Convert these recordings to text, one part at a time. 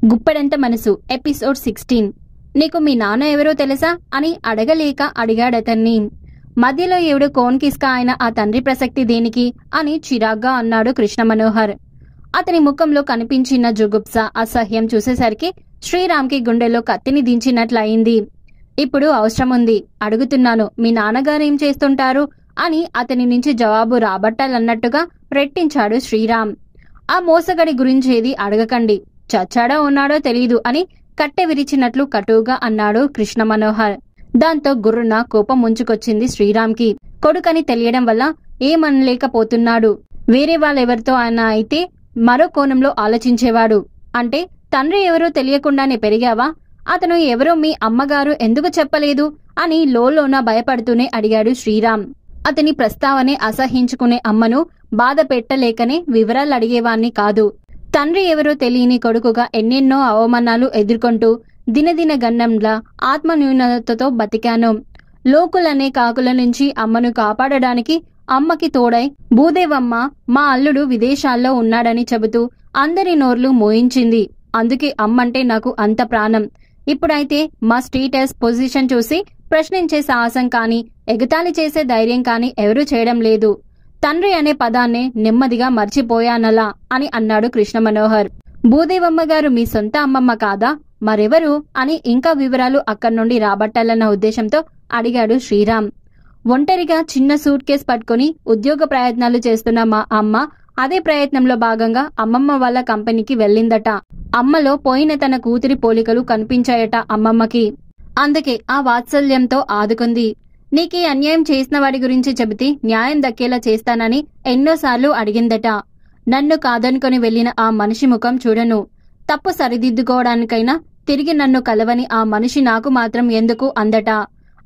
గుప్పెడంత మనసు ఎపిసోడ్ 16. నీకు మీ నాన్న ఎవరో తెలుసా అని అడగలేక అడిగాడతన్ని. మధ్యలో ఎవడు కోన్కిస్కా అయిన ఆ తండ్రి ప్రసక్తి దేనికి అని చిరాగ్గా అన్నాడు కృష్ణ మనోహర్. అతని ముఖంలో కనిపించిన జుగుప్స అసహ్యం చూసేసరికి శ్రీరామ్కి గుండెలో కత్తిని దించినట్లయింది. ఇప్పుడు అవసరముంది, అడుగుతున్నాను, మీ నాన్నగారేం చేస్తుంటారు అని అతని నుంచి జవాబు రాబట్టాలన్నట్టుగా రెట్టించాడు శ్రీరామ్. ఆ మోసగడి గురించేది అడగకండి, చచ్చాడో ఉన్నాడో తెలీదు అని కట్టె విరిచినట్లు కటువుగా అన్నాడు కృష్ణ మనోహర్. దాంతో గుర్రున కోపం ముంచుకొచ్చింది శ్రీరామ్కి. కొడుకని తెలియడం వల్ల ఏమనలేకపోతున్నాడు. వేరే వాళ్ళెవరితో అయినా అయితే మరో కోణంలో ఆలోచించేవాడు. అంటే తండ్రి ఎవరో తెలియకుండానే పెరిగావా? అతను ఎవరో మీ అమ్మగారు ఎందుకు చెప్పలేదు అని లోలోన భయపడుతూనే అడిగాడు శ్రీరామ్. అతని ప్రస్తావనే అసహించుకునే అమ్మను బాధ పెట్టలేకనే వివరాలు అడిగేవాణ్ణి కాదు. తండ్రి ఎవరో తెలియని కొడుకుగా ఎన్నెన్నో అవమానాలు ఎదుర్కొంటూ దినదిన గన్నంలా ఆత్మన్యూనతతో బతికాను. లోకులనే కాకుల నుంచి అమ్మను కాపాడడానికి అమ్మకి తోడై భూదేవమ్మ మా అల్లుడు విదేశాల్లో ఉన్నాడని చెబుతూ అందరి నోర్లు మోయించింది. అందుకే అమ్మంటే నాకు అంత ప్రాణం. ఇప్పుడైతే మా స్టేటస్ పొజిషన్ చూసి ప్రశ్నించే సాహసం కానీ ఎగతాళి చేసే ధైర్యం కానీ ఎవరూ చేయడం లేదు. తండ్రి అనే పదాన్నే నెమ్మదిగా మర్చిపోయానలా అని అన్నాడు కృష్ణ మనోహర్. భూదేవమ్మ గారు మీ సొంత అమ్మమ్మ కాదా? మరెవరు అని ఇంకా వివరాలు అక్కడి నుండి రాబట్టాలన్న ఉద్దేశంతో అడిగాడు శ్రీరామ్. ఒంటరిగా చిన్న సూట్ కేస్ పట్టుకుని ఉద్యోగ ప్రయత్నాలు చేస్తున్న మా అమ్మ అదే ప్రయత్నంలో భాగంగా అమ్మమ్మ వాళ్ళ కంపెనీకి వెళ్ళిందట. అమ్మలో పోయిన తన కూతురి పోలికలు కనిపించాయట అమ్మమ్మకి. అందుకే ఆ వాత్సల్యంతో ఆదుకుంది. నీకీ అన్యాయం చేసిన వాడి గురించి చెబితే న్యాయం దక్కేలా చేస్తానని ఎన్నోసార్లు అడిగిందట. నన్ను కాదనుకొని వెళ్లిన ఆ మనిషి ముఖం చూడను. తప్పు సరిదిద్దుకోవడానికైనా తిరిగి నన్ను కలవని ఆ మనిషి నాకు మాత్రం ఎందుకు అందట.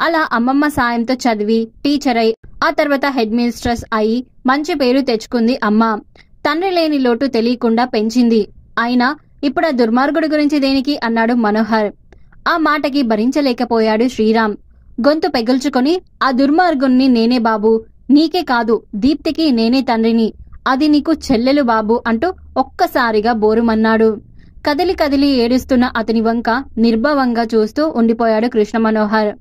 అలా అమ్మమ్మ సాయంతో చదివి టీచర్ అయి ఆ తర్వాత హెడ్ మిస్ట్రెస్ అయి మంచి పేరు తెచ్చుకుంది అమ్మ. తండ్రి లేని లోటు తెలియకుండా పెంచింది. అయినా ఇప్పుడు ఆ దుర్మార్గుడి గురించి దేనికి అన్నాడు మనోహర్. ఆ మాటకి భరించలేకపోయాడు శ్రీరామ్. గొంతు పెగుల్చుకొని, ఆ దుర్మార్గుణ్ణి నేనే బాబు, నీకే కాదు దీప్తికి నేనే తండ్రిని, అది నీకు చెల్లెలు బాబు అంటూ ఒక్కసారిగా బోరుమన్నాడు. కదిలి కదిలి ఏడుస్తున్న అతని వంక నిర్భవంగా చూస్తూ ఉండిపోయాడు కృష్ణ మనోహర్.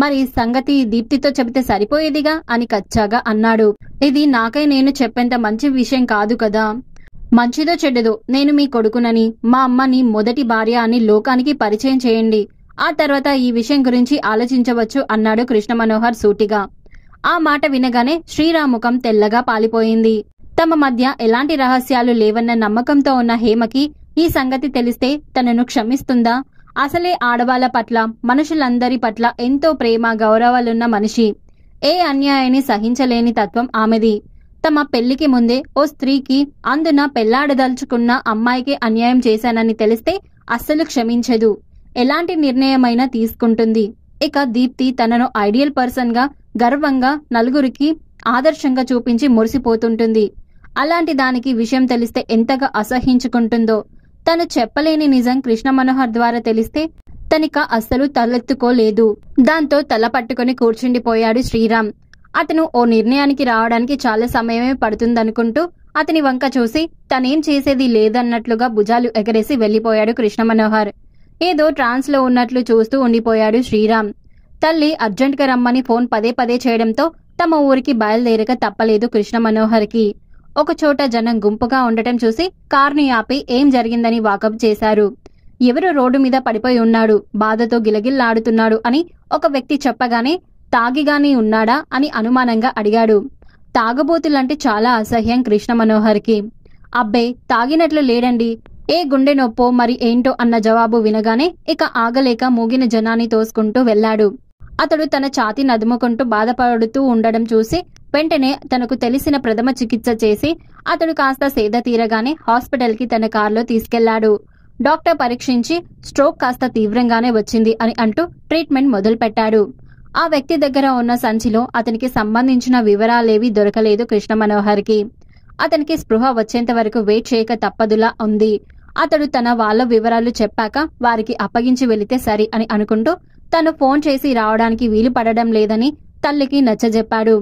మరి సంగతి దీప్తితో చెబితే సరిపోయేదిగా అని కచ్చాగా అన్నాడు. ఇది నాకై నేను చెప్పేంత మంచి విషయం కాదు కదా. మంచిదో చెడ్డదో నేను మీ కొడుకునని మా అమ్మని మొదటి భార్య అని లోకానికి పరిచయం చేయండి. ఆ తర్వాత ఈ విషయం గురించి ఆలోచించవచ్చు అన్నాడు కృష్ణ మనోహర్ సూటిగా. ఆ మాట వినగానే శ్రీరామ్ ముఖం తెల్లగా పాలిపోయింది. తమ మధ్య ఎలాంటి రహస్యాలు లేవన్న నమ్మకంతో ఉన్న హేమకి ఈ సంగతి తెలిస్తే తనను క్షమిస్తుందా? అసలే ఆడవాళ్ల పట్ల మనుషులందరి పట్ల ఎంతో ప్రేమ గౌరవాలున్న మనిషి. ఏ అన్యాయాన్ని సహించలేని తత్వం ఆమెది. తమ పెళ్లికి ముందే ఓ స్త్రీకి, అందున పెళ్లాడదలుచుకున్న అమ్మాయికి అన్యాయం చేశానని తెలిస్తే అస్సలు క్షమించదు. ఎలాంటి నిర్ణయమైనా తీసుకుంటుంది. ఇక దీప్తి తనను ఐడియల్ పర్సన్ గా గర్వంగా నలుగురికి ఆదర్శంగా చూపించి మురిసిపోతుంటుంది. అలాంటి దానికి విషయం తెలిస్తే ఎంతగా అసహించుకుంటుందో. తను చెప్పలేని నిజం కృష్ణ మనోహర్ ద్వారా తెలిస్తే తనిక అస్సలు తలెత్తుకోలేదు. దాంతో తల పట్టుకుని కూర్చుండిపోయాడు శ్రీరామ్. అతను ఓ నిర్ణయానికి రావడానికి చాలా సమయమే పడుతుందనుకుంటూ అతని వంక చూసి తనేం చేసేది లేదన్నట్లుగా భుజాలు ఎగరేసి వెళ్లిపోయాడు కృష్ణ మనోహర్. ఏదో ట్రాన్స్ లో ఉన్నట్లు చూస్తూ ఉండిపోయాడు శ్రీరామ్. తల్లి అర్జెంట్గా రమ్మని ఫోన్ పదే పదే చేయడంతో తమ ఊరికి బయలుదేరక తప్పలేదు కృష్ణ మనోహర్కి. ఒకచోట జనం గుంపుగా ఉండటం చూసి కార్ని ఆపి ఏం జరిగిందని వాకప్ చేశారు. ఎవరు రోడ్డు మీద పడిపోయి ఉన్నాడు, బాధతో గిలగిల్లాడుతున్నాడు అని ఒక వ్యక్తి చెప్పగానే తాగిగాని ఉన్నాడా అని అనుమానంగా అడిగాడు. తాగబోతులంటే చాలా అసహ్యం కృష్ణ మనోహర్కి. అబ్బే తాగినట్లు లేడండి, ఏ గుండె నొప్పో మరి ఏంటో అన్న జవాబు వినగానే ఇక ఆగలేక మూగిన జనాన్ని తోసుకుంటూ వెళ్లాడు. అతడు తన ఛాతీ నదుముకుంటూ బాధపడుతూ ఉండడం చూసి వెంటనే తనకు తెలిసిన ప్రథమ చికిత్స చేసి అతడు కాస్త సేద తీరగానే హాస్పిటల్ కి తన కారులో తీసుకెళ్లాడు. డాక్టర్ పరీక్షించి స్ట్రోక్ కాస్త తీవ్రంగానే వచ్చింది అని అంటూ ట్రీట్మెంట్ మొదలుపెట్టాడు. ఆ వ్యక్తి దగ్గర ఉన్న సంచిలో అతనికి సంబంధించిన వివరాలేవీ దొరకలేదు కృష్ణ మనోహర్కి. అతనికి స్పృహ వచ్చేంత వరకు వెయిట్ చేయక తప్పదులా ఉంది. అతడు తన వాళ్ళ వివరాలు చెప్పాక వారికి అప్పగించి వెళితే సరి అని అనుకుంటూ తను ఫోన్ చేసి రావడానికి వీలు పడడం లేదని తల్లికి నచ్చజెప్పాడు.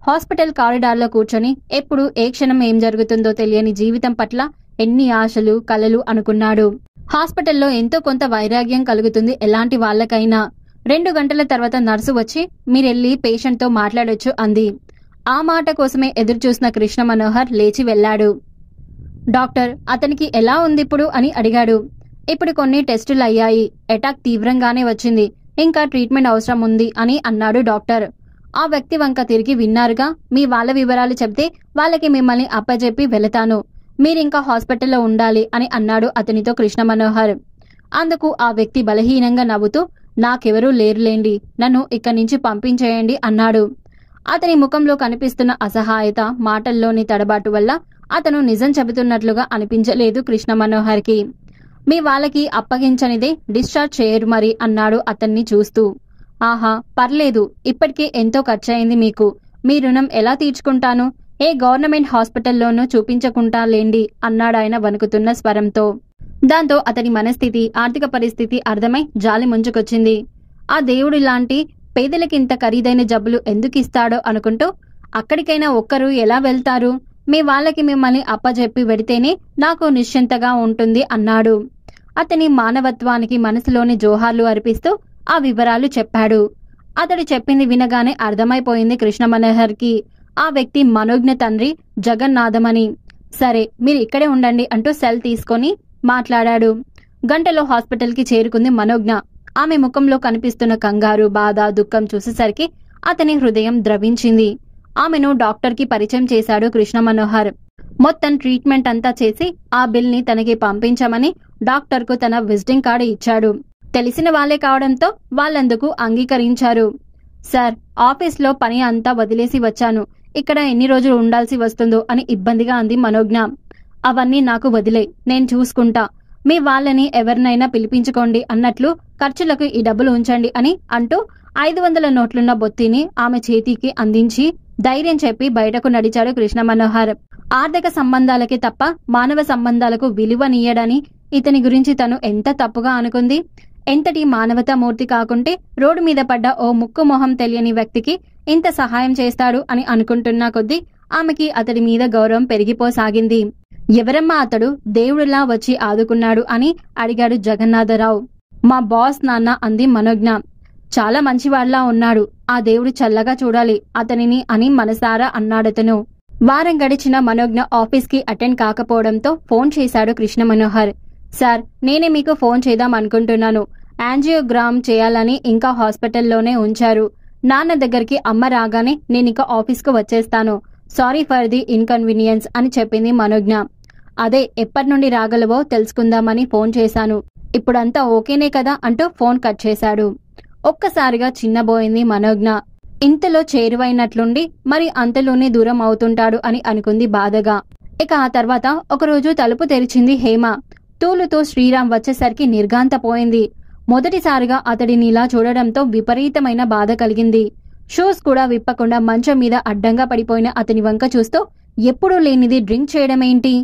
హాస్పిటల్ కారిడార్లో కూర్చొని ఎప్పుడు ఏ క్షణం ఏం జరుగుతుందో తెలియని జీవితం పట్ల ఎన్ని ఆశలు కలలు అనుకున్నాడు. హాస్పిటల్లో ఎంతో కొంత వైరాగ్యం కలుగుతుంది ఎలాంటి వాళ్ళకైనా. 2 గంటల తర్వాత నర్సు వచ్చి మీరెళ్ళి పేషెంట్తో మాట్లాడొచ్చు అంది. ఆ మాట కోసమే ఎదురుచూసిన కృష్ణ మనోహర్ లేచి వెళ్లాడు. డాక్టర్, అతనికి ఎలా ఉందిప్పుడు అని అడిగాడు. ఇప్పుడు కొన్ని టెస్టులు అయ్యాయి. అటాక్ తీవ్రంగానే వచ్చింది. ఇంకా ట్రీట్మెంట్ అవసరం ఉంది అని అన్నాడు డాక్టర్. ఆ వ్యక్తి వంక తిరిగి విన్నారుగా, మీ వాళ్ళ వివరాలు చెప్తే వాళ్ళకి మిమ్మల్ని అప్పజెప్పి వెళతాను. మీరింకా హాస్పిటల్లో ఉండాలి అని అన్నాడు అతనితో కృష్ణ మనోహర్. అందుకు ఆ వ్యక్తి బలహీనంగా నవ్వుతూ, నాకెవరూ లేరులేండి, నన్ను ఇక్కడి నుంచి పంపించేయండి అన్నాడు. అతని ముఖంలో కనిపిస్తున్న అసహాయత, మాటల్లోని తడబాటు వల్ల అతను నిజం చెబుతున్నట్లుగా అనిపించలేదు కృష్ణ మనోహర్కి. మీ వాళ్ళకి అప్పగించనిదే డిశ్చార్జ్ చేయరు మరి అన్నాడు అతన్ని చూస్తూ. ఆహా, పర్లేదు, ఇప్పటికే ఎంతో ఖర్చయింది మీకు. మీ రుణం ఎలా తీర్చుకుంటాను? ఏ గవర్నమెంట్ హాస్పిటల్లోనూ చూపించకుంటాలేండి అన్నాడాయన వణుకుతున్న స్వరంతో. దాంతో అతని మనస్థితి, ఆర్థిక పరిస్థితి అర్థమై జాలి ముంచుకొచ్చింది. ఆ దేవుడు లాంటి పేదలకింత ఖరీదైన జబ్బులు ఎందుకిస్తాడో అనుకుంటూ, అక్కడికైనా ఒక్కరు ఎలా వెళ్తారు? మీ వాళ్ళకి మిమ్మల్ని అప్పజెప్పి వెడితేనే నాకు నిశ్చింతగా ఉంటుంది అన్నాడు. అతని మానవత్వానికి మనసులోని జోహార్లు అర్పిస్తూ ఆ వివరాలు చెప్పాడు. అతడు చెప్పింది వినగానే అర్థమైపోయింది కృష్ణ మనోహర్కి ఆ వ్యక్తి మనోజ్ఞ తండ్రి జగన్నాథమని. సరే, మీరు ఇక్కడే ఉండండి అంటూ సెల్ తీసుకొని మాట్లాడాడు. గంటలో హాస్పిటల్కి చేరుకుంది మనోజ్ఞ. ఆమె ముఖంలో కనిపిస్తున్న కంగారు, బాధ, దుఃఖం చూసేసరికి అతని హృదయం ద్రవించింది. ఆమెను డాక్టర్కి పరిచయం చేశాడు కృష్ణ మనోహర్. మొత్తం ట్రీట్మెంట్ అంతా చేసి ఆ బిల్ని తనకి పంపించమని డాక్టర్కు తన విజిటింగ్ కార్డు ఇచ్చాడు. తెలిసిన వాళ్లే కావడంతో వాళ్ళందుకు అంగీకరించారు. సార్, ఆఫీస్లో పని అంతా వదిలేసి వచ్చాను. ఇక్కడ ఎన్ని రోజులు ఉండాల్సి వస్తుందో అని ఇబ్బందిగా అంది మనోజ్ఞ. అవన్నీ నాకు వదిలే, నేను చూసుకుంటా. మీ వాళ్ళని ఎవరినైనా పిలిపించుకోండి అన్నట్లు ఖర్చులకు ఈ డబ్బులు ఉంచండి అని అంటూ 500 నోట్లున్న బొత్తిని ఆమె చేతికి అందించి ధైర్యం చెప్పి బయటకు నడిచాడు కృష్ణ మనోహర్. ఆర్థిక సంబంధాలకి తప్ప మానవ సంబంధాలకు విలువనీయడని ఇతని గురించి తను ఎంత తప్పుగా అనుకుంది. ఎంతటి మానవతామూర్తి కాకుంటే రోడ్డు మీద పడ్డ ఓ ముక్కు మొహం తెలియని వ్యక్తికి ఇంత సహాయం చేస్తాడు అని అనుకుంటున్నా కొద్దీ ఆమెకి అతడి మీద గౌరవం పెరిగిపోసాగింది. ఎవరమ్మా అతడు, దేవుడిలా వచ్చి ఆదుకున్నాడు అని అడిగాడు జగన్నాథరావు. మా బాస్ నాన్న అంది మనోజ్ఞ. చాలా మంచివాళ్లా ఉన్నాడు, ఆ దేవుడు చల్లగా చూడాలి అతనిని అని మనసారా అన్నాడతను. వారం గడిచిన మనోజ్ఞ ఆఫీస్కి అటెండ్ కాకపోవడంతో ఫోన్ చేశాడు కృష్ణ మనోహర్. సార్, నేనే మీకు ఫోన్ చేద్దాం అనుకుంటున్నాను. యాంజియోగ్రామ్ చేయాలని ఇంకా హాస్పిటల్లోనే ఉంచారు. నాన్న దగ్గరికి అమ్మ రాగానే నేనిక ఆఫీస్కు వచ్చేస్తాను. సారీ ఫర్ ది ఇన్కన్వీనియన్స్ అని చెప్పింది మనోజ్ఞ. అదే, ఎప్పటి నుండి రాగలవో తెలుసుకుందామని ఫోన్ చేశాను. ఇప్పుడంతా ఓకేనే కదా అంటూ ఫోన్ కట్ చేశాడు. ఒక్కసారిగా చిన్నబోయింది మనోజ్ఞ. ఇంతలో చేరువైనట్లుండి మరి అంతలోనే దూరం అవుతుంటాడు అని అనుకుంది బాధగా. ఇక ఆ తర్వాత ఒకరోజు తలుపు తెరిచింది హేమ. తూలుతో శ్రీరామ్ వచ్చేసరికి నిర్ఘాంతపోయింది. మొదటిసారిగా అతడిని ఇలా చూడడంతో విపరీతమైన బాధ కలిగింది. షూస్ కూడా విప్పకుండా మంచం మీద అడ్డంగా పడిపోయిన అతని వంక చూస్తూ, ఎప్పుడూ లేనిది డ్రింక్ చేయడమేంటి?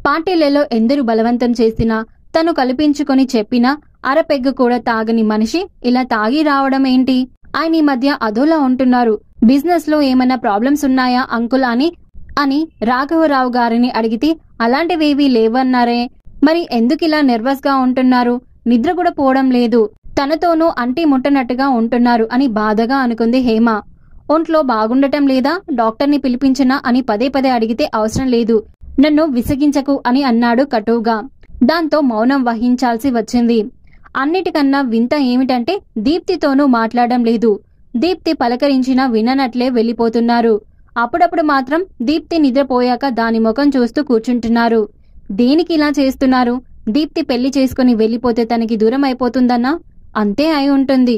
పార్టీలలో ఎందరు బలవంతం చేసినా, తను కల్పించుకొని చెప్పినా అరపెగ్గు కూడా తాగని మనిషి ఇలా తాగి రావడమేంటి? ఆయన ఈ మధ్య అదోలా ఉంటున్నారు. బిజినెస్ లో ఏమన్నా ప్రాబ్లమ్స్ ఉన్నాయా అంకుల్ అని రాఘవరావు గారిని అడిగితే అలాంటివేవీ లేవన్నారే. మరి ఎందుకిలా నెర్వస్ గా ఉంటున్నారు? నిద్ర కూడా పోవడం లేదు. తనతోనూ అంటి ముట్టనట్టుగా ఉంటున్నారు అని బాధగా అనుకుంది హేమ. ఒంట్లో బాగుండటం లేదా? డాక్టర్ని పిలిపించినా అని పదే పదే అడిగితే అవసరం లేదు, నన్ను విసిగించకు అని అన్నాడు కటువుగా. దాంతో మౌనం వహించాల్సి వచ్చింది. అన్నిటికన్నా వింత ఏమిటంటే దీప్తితోనూ మాట్లాడడం లేదు. దీప్తి పలకరించినా విననట్లే వెళ్లిపోతున్నారు. అప్పుడప్పుడు మాత్రం దీప్తి నిద్రపోయాక దాని ముఖం చూస్తూ కూర్చుంటున్నారు. దేనికి ఇలా చేస్తున్నారు? దీప్తి పెళ్లి చేసుకుని వెళ్లిపోతే తనకి దూరం అయిపోతుందన్నా? అంతే అయి ఉంటుంది.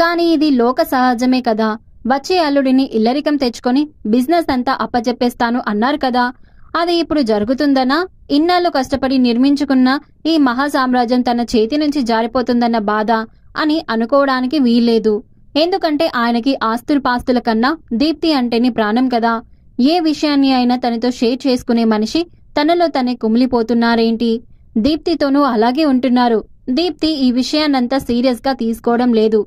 కాని ఇది లోక సహజమే కదా. వచ్చే అల్లుడిని ఇల్లరికం తెచ్చుకొని బిజినెస్ అంతా అప్పచెప్పేస్తాను అన్నారు కదా. అది ఇప్పుడు జరుగుతుందనా? ఇన్నాళ్ళు కష్టపడి నిర్మించుకున్న ఈ మహాసామ్రాజ్యం తన చేతి నుంచి జారిపోతుందన్న బాధ అని అనుకోవడానికి వీల్లేదు. ఎందుకంటే ఆయనకి ఆస్తుపాస్తుల కన్నా దీప్తి అంటేనే ప్రాణం కదా. ఏ విషయాన్ని అయినా తనతో షేర్ చేసుకునే మనిషి తనలో తనే కుమిలిపోతున్నారేంటి? దీప్తితోనూ అలాగే ఉంటున్నారు. దీప్తి ఈ విషయాన్నంతా సీరియస్ గా తీసుకోవడం లేదు.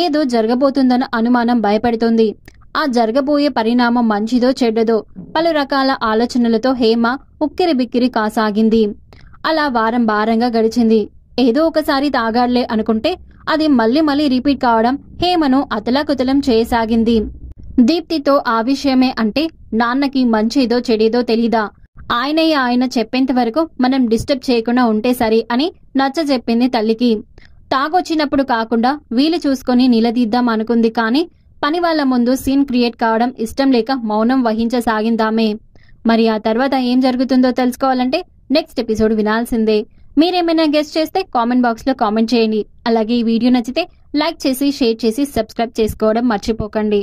ఏదో జరగబోతుందన్న అనుమానం భయపడుతుంది. ఆ జరగబోయే పరిణామం మంచిదో చెడ్డదో పలు రకాల ఆలోచనలతో హేమ ఉక్కిరి బిక్కిరి కాసాగింది. అలా వారం భారంగా గడిచింది. ఏదో ఒకసారి తాగాడులే అనుకుంటే అది మళ్ళీ మళ్ళీ రిపీట్ కావడం హేమను అతలాకుతలం చేయసాగింది. దీప్తితో ఆ విషయమే అంటే నాన్నకి మంచిదో చెడేదో తెలీదా, ఆయన చెప్పేంత వరకు మనం డిస్టర్బ్ చేయకుండా ఉంటే సరి అని నచ్చజెప్పింది తల్లికి. తాగొచ్చినప్పుడు కాకుండా వీలు చూసుకొని నిలదీద్దాం అనుకుంది, కానీ పని వాళ్ళ ముందు సీన్ క్రియేట్ కావడం ఇష్టం లేక మౌనం వహించసాగిందామే. మరి ఆ తర్వాత ఏం జరుగుతుందో తెలుసుకోవాలంటే నెక్స్ట్ ఎపిసోడ్ వినాల్సిందే. మీరేమైనా గెస్ట్ చేస్తే కామెంట్ బాక్స్ లో కామెంట్ చేయండి. అలాగే ఈ వీడియో నచ్చితే లైక్ చేసి షేర్ చేసి సబ్స్క్రైబ్ చేసుకోవడం మర్చిపోకండి.